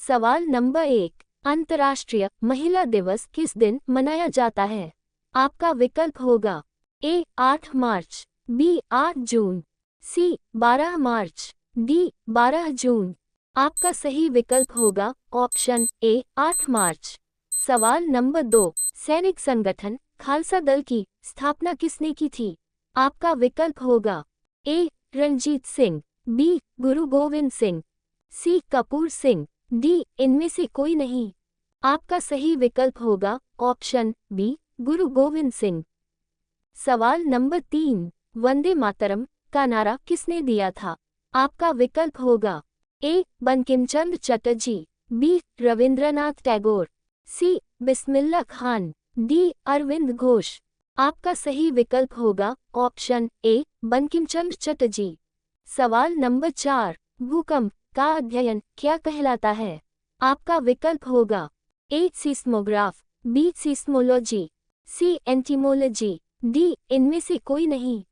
सवाल नंबर 1, अंतर्राष्ट्रीय महिला दिवस किस दिन मनाया जाता है? आपका विकल्प होगा ए 8 मार्च, बी 8 जून, सी 12 मार्च, डी 12 जून। आपका सही विकल्प होगा ऑप्शन ए 8 मार्च। सवाल नंबर 2, सैनिक संगठन खालसा दल की स्थापना किसने की थी? आपका विकल्प होगा ए रणजीत सिंह, बी गुरु गोविंद सिंह, सी कपूर सिंह, डी इनमें से कोई नहीं। आपका सही विकल्प होगा ऑप्शन बी गुरु गोविंद सिंह। सवाल नंबर 3, वंदे मातरम का नारा किसने दिया था? आपका विकल्प होगा ए बंकिम चंद्र चटर्जी, बी रविंद्रनाथ टैगोर, सी बिस्मिल्लाह खान, डी अरविंद घोष। आपका सही विकल्प होगा ऑप्शन ए बंकिम चंद्र चटर्जी। सवाल नंबर 4, भूकंप का अध्ययन क्या कहलाता है? आपका विकल्प होगा ए सीस्मोग्राफ, बी सीस्मोलॉजी, सी एंटीमोलॉजी, डी इनमें से कोई नहीं।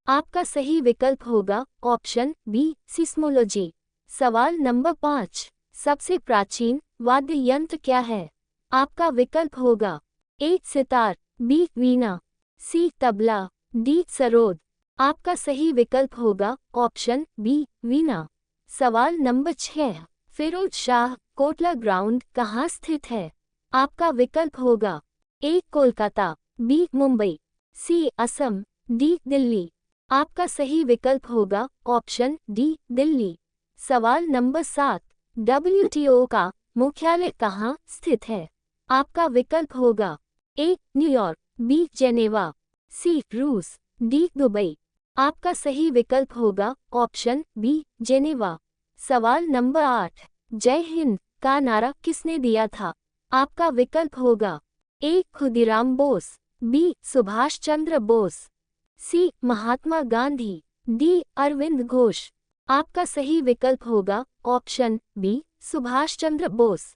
आपका सही विकल्प होगा ऑप्शन बी सीस्मोलॉजी। सवाल नंबर 5, सबसे प्राचीन वाद्य यंत्र क्या है? आपका विकल्प होगा ए सितार, बी वीणा, सी तबला, डी सरोद। आपका सही विकल्प होगा ऑप्शन बी वीणा। सवाल नंबर 6, फिरोज शाह कोटला ग्राउंड कहाँ स्थित है? आपका विकल्प होगा ए कोलकाता, बी मुंबई, सी असम, डी दिल्ली। आपका सही विकल्प होगा ऑप्शन डी दिल्ली। सवाल नंबर 7, WTO का मुख्यालय कहाँ स्थित है? आपका विकल्प होगा ए न्यूयॉर्क, बी जेनेवा, सी रूस, डी दुबई। आपका सही विकल्प होगा ऑप्शन बी जेनेवा। सवाल नंबर 8, जय हिंद का नारा किसने दिया था? आपका विकल्प होगा ए खुदीराम बोस, बी सुभाष चंद्र बोस, सी महात्मा गांधी, डी अरविंद घोष। आपका सही विकल्प होगा ऑप्शन बी सुभाष चंद्र बोस।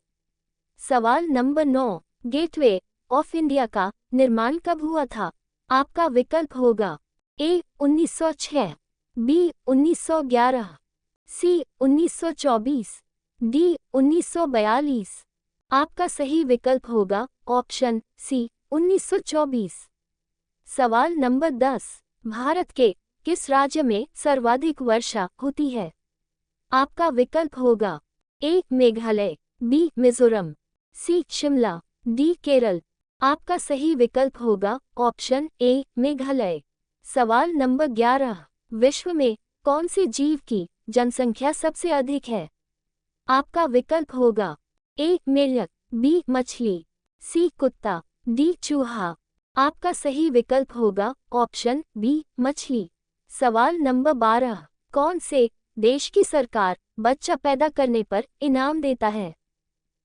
सवाल नंबर 9, गेटवे ऑफ इंडिया का निर्माण कब हुआ था? आपका विकल्प होगा ए 1906, बी 1911, सी 1924, डी 1942। आपका सही विकल्प होगा ऑप्शन सी 1924। सवाल नंबर 10, भारत के किस राज्य में सर्वाधिक वर्षा होती है? आपका विकल्प होगा ए मेघालय, बी मिजोरम, सी शिमला, डी केरल। आपका सही विकल्प होगा ऑप्शन ए मेघालय। सवाल नंबर 11, विश्व में कौन से जीव की जनसंख्या सबसे अधिक है? आपका विकल्प होगा ए मेढक, बी मछली, सी कुत्ता, डी चूहा। आपका सही विकल्प होगा ऑप्शन बी मछली। सवाल नंबर 12, कौन से देश की सरकार बच्चा पैदा करने पर इनाम देता है?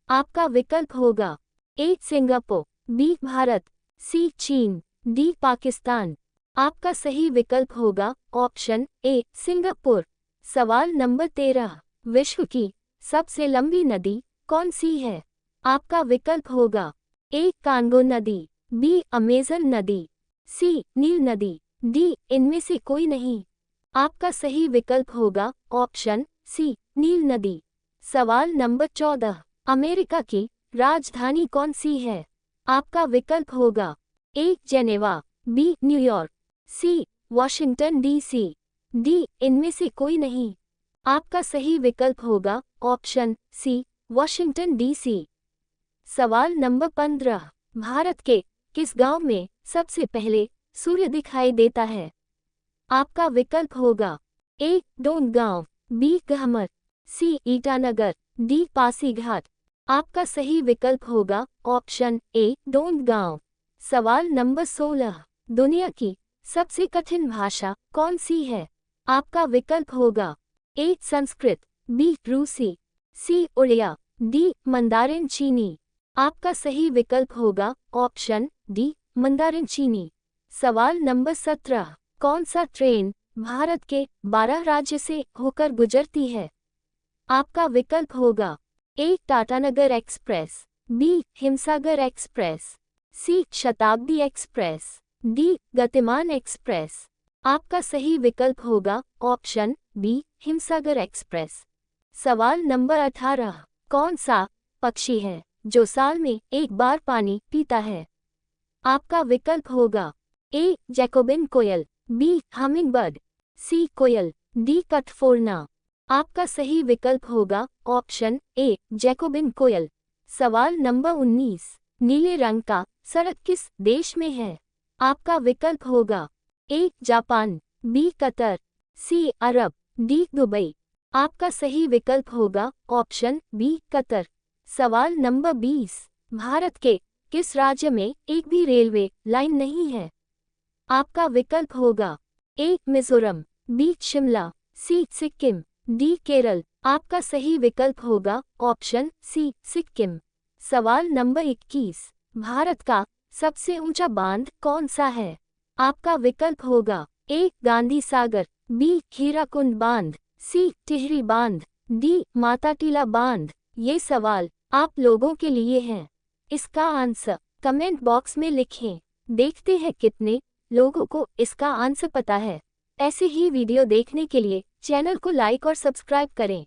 आपका विकल्प होगा ए सिंगापुर, बी भारत, सी चीन, डी पाकिस्तान। आपका सही विकल्प होगा ऑप्शन ए सिंगापुर। सवाल नंबर 13, विश्व की सबसे लंबी नदी कौन सी है? आपका विकल्प होगा ए कांगो नदी, बी अमेजन नदी, सी नील नदी, डी इनमें से कोई नहीं। आपका सही विकल्प होगा ऑप्शन सी नील नदी। सवाल नंबर 14, अमेरिका की राजधानी कौन सी है? आपका विकल्प होगा ए जेनेवा, बी न्यूयॉर्क, सी वॉशिंगटन DC, डी इनमें से कोई नहीं। आपका सही विकल्प होगा ऑप्शन सी वॉशिंगटन DC। सवाल नंबर 15, भारत के किस गांव में सबसे पहले सूर्य दिखाई देता है? आपका विकल्प होगा ए डोंगगांव, बी गहमर, सी ईटानगर, डी पासीघाट। आपका सही विकल्प होगा ऑप्शन ए डोंगगांव। सवाल नंबर 16, दुनिया की सबसे कठिन भाषा कौन सी है? आपका विकल्प होगा ए संस्कृत, बी रूसी, सी उड़िया, डी मंदारिन चीनी। आपका सही विकल्प होगा ऑप्शन डी मंदारिन चीनी। सवाल नंबर 17, कौन सा ट्रेन भारत के 12 राज्य से होकर गुजरती है? आपका विकल्प होगा A Tatanagar express, B Himsagar express, C Shatabdi express, D Gatimaan express. आपका सही विकल्प होगा ऑप्शन बी हिमसागर एक्सप्रेस। सवाल नंबर 18, कौन सा पक्षी है जो साल में एक बार पानी पीता है? आपका विकल्प होगा ए जैकोबिन कोयल, बी हमिंगबर्ड, सी कोयल, डी कठफोड़ना। आपका सही विकल्प होगा ऑप्शन ए जैकोबिन कोयल। सवाल नंबर 19, नीले रंग का सड़क किस देश में है? आपका विकल्प होगा A Japan, B Qatar, C Arab, D Dubai. आपका सही विकल्प होगा ऑप्शन बी कतर। सवाल नंबर 20, भारत के किस राज्य में एक भी रेलवे लाइन नहीं है? आपका विकल्प होगा ए मिजोरम, बी शिमला, सी सिक्किम, डी केरल। आपका सही विकल्प होगा ऑप्शन सी सिक्किम। सवाल नंबर 21, भारत का सबसे ऊंचा बांध कौन सा है? आपका विकल्प होगा ए गांधी सागर, बी खीराकुंड बांध, सी टिहरी बांध, डी माता टीला बांध। ये सवाल आप लोगों के लिए हैं। इसका आंसर कमेंट बॉक्स में लिखें। देखते हैं कितने लोगों को इसका आंसर पता है। ऐसे ही वीडियो देखने के लिए चैनल को लाइक और सब्सक्राइब करें।